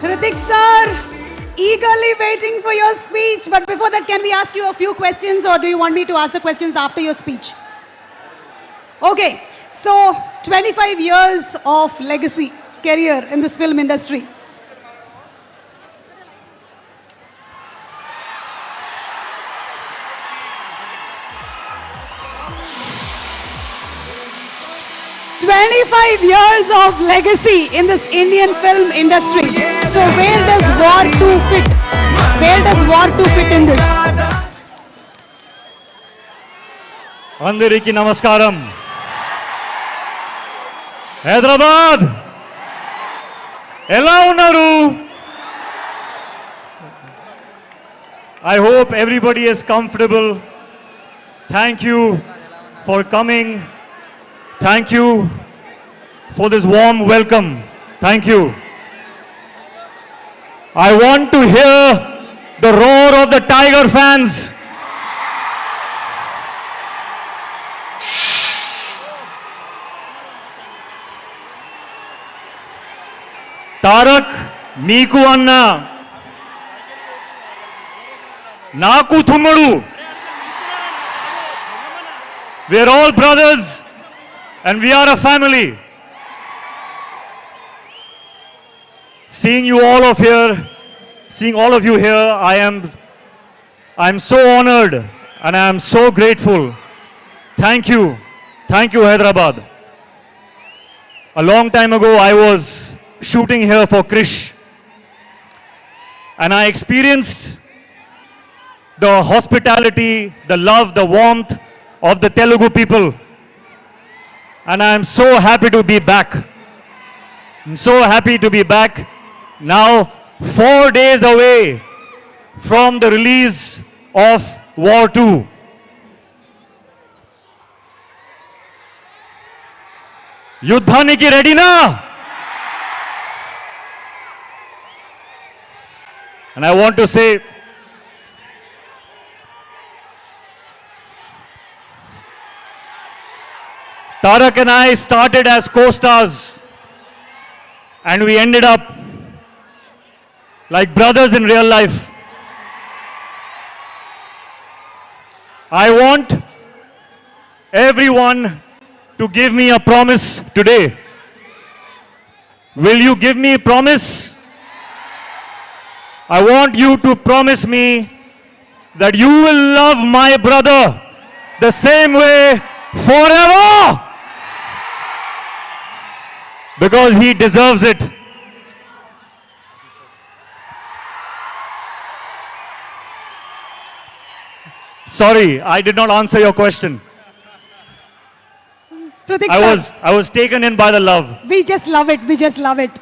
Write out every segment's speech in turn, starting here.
Hrithik sir, eagerly waiting for your speech. But before that, can we ask you a few questions, or do you want me to ask the questions after your speech? Okay, so 25 years of legacy, career in this film industry. "25 years of legacy in this Indian film industry. So where does War 2 fit? Where does War 2 fit in this?" Andariki namaskaram. Hyderabad. Ella unnaru. I hope everybody is comfortable. Thank you for coming. Thank you for this warm welcome. Thank you. I want to hear the roar of the Tiger fans. Tarak, Niku Anna, Naku Thumadu. We are all brothers and we are a family. Seeing you all of here, seeing all of you here, I am so honored and I am so grateful. Thank you. Thank you, Hyderabad. A long time ago, I was shooting here for Krish. And I experienced the hospitality, the love, the warmth of the Telugu people. And I am so happy to be back. I'm so happy to be back now, 4 days away from the release of War 2. Yuddhaniki ready na? And I want to say, Tarak and I started as co-stars and we ended up like brothers in real life. I want everyone to give me a promise today. Will you give me a promise? I want you to promise me that you will love my brother the same way forever. Because he deserves it. Sorry, I did not answer your question. Hrithik I was taken in by the love. We just love it. We just love it.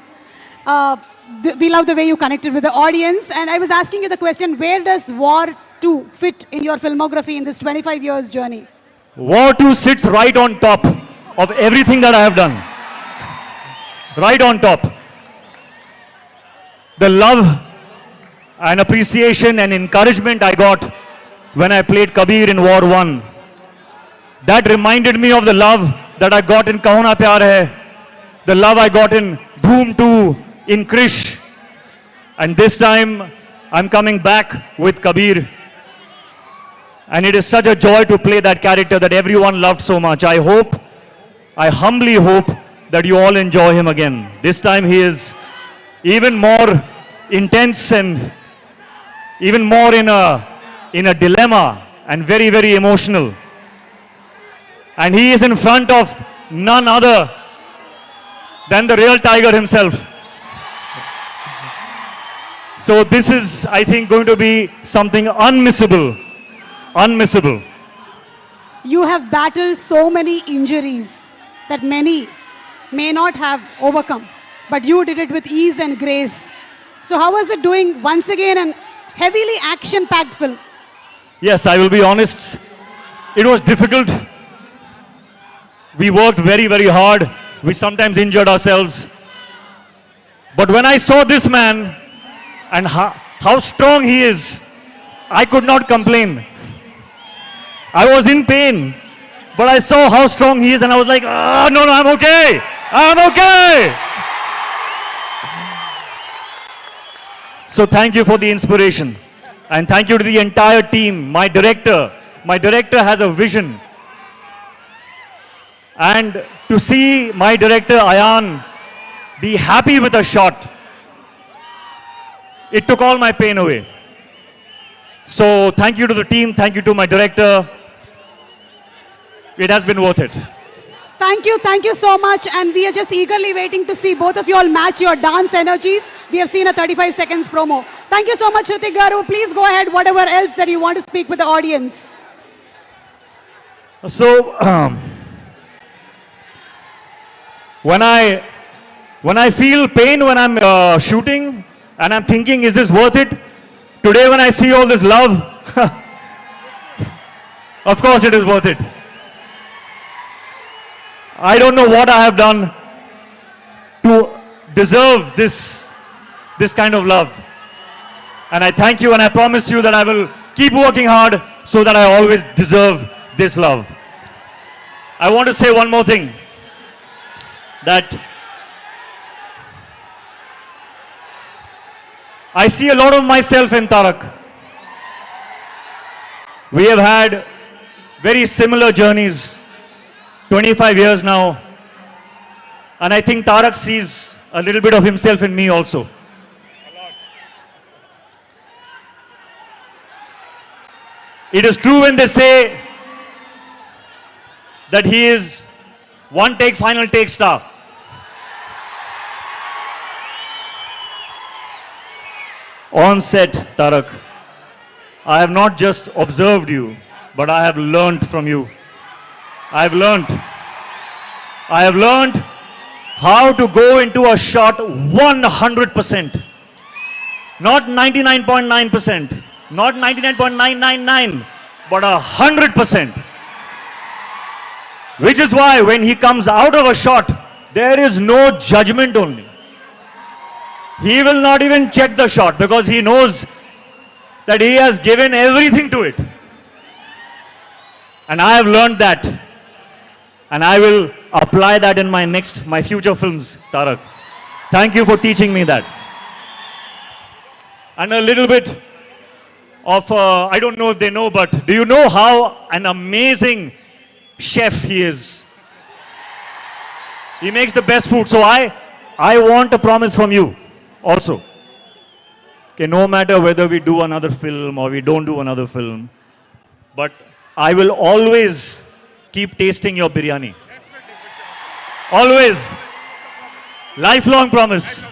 We love the way you connected with the audience. And I was asking you the question, where does War 2 fit in your filmography in this 25 years journey? War 2 sits right on top of everything that I have done. Right on top. The love and appreciation and encouragement I got when I played Kabir in War 1. That reminded me of the love that I got in Kaho Na Pyar Hai. The love I got in Dhoom 2, in Krish. And this time, I'm coming back with Kabir. And it is such a joy to play that character that everyone loved so much. I humbly hope that you all enjoy him again. This time he is even more intense and even more in a dilemma and very, very emotional. And he is in front of none other than the real Tiger himself. So this is, I think, going to be something unmissable. Unmissable. You have battled so many injuries that many may not have overcome, but you did it with ease and grace. So how was it doing once again an heavily action-packed film? Yes, I will be honest. It was difficult. We worked very, very hard. We sometimes injured ourselves. But when I saw this man and how strong he is, I could not complain. I was in pain, but I saw how strong he is and I was like, oh, no, I'm okay. I'm okay. So thank you for the inspiration. And thank you to the entire team, my director. My director has a vision. And to see my director, Ayan, be happy with a shot, it took all my pain away. So thank you to the team, thank you to my director. It has been worth it. Thank you so much. And we are just eagerly waiting to see both of you all match your dance energies. We have seen a 35 seconds promo. Thank you so much, Hrithik Garu. Please go ahead, whatever else that you want to speak with the audience. So, when I feel pain when I'm shooting and I'm thinking, is this worth it? Today when I see all this love, of course it is worth it. I don't know what I have done to deserve this kind of love. And I thank you and I promise you that I will keep working hard so that I always deserve this love. I want to say one more thing, that I see a lot of myself in Tarak. We have had very similar journeys, 25 years now. And I think Tarak sees a little bit of himself in me also. It is true when they say that he is one take, final take star. On set, Tarak, I have not just observed you, but I have learned from you. I have learned how to go into a shot 100%. Not 99.9%, not 99.999, but 100%. Which is why when he comes out of a shot, there is no judgment only. He will not even check the shot because he knows that he has given everything to it. And I have learned that. And I will apply that in my future films, Tarak. Thank you for teaching me that. And a little bit of, I don't know if they know, but do you know how an amazing chef he is? He makes the best food. So I want a promise from you also. Okay, no matter whether we do another film or we don't do another film, but I will always keep tasting your biryani. Always. Lifelong promise.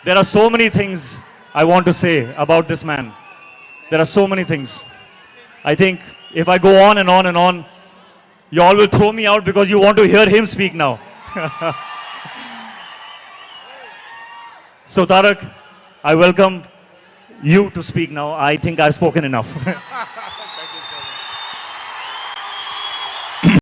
There are so many things I want to say about this man. There are so many things. I think if I go on and on and on, you all will throw me out because you want to hear him speak now. So Tarak, I welcome you to speak now. I think I've spoken enough.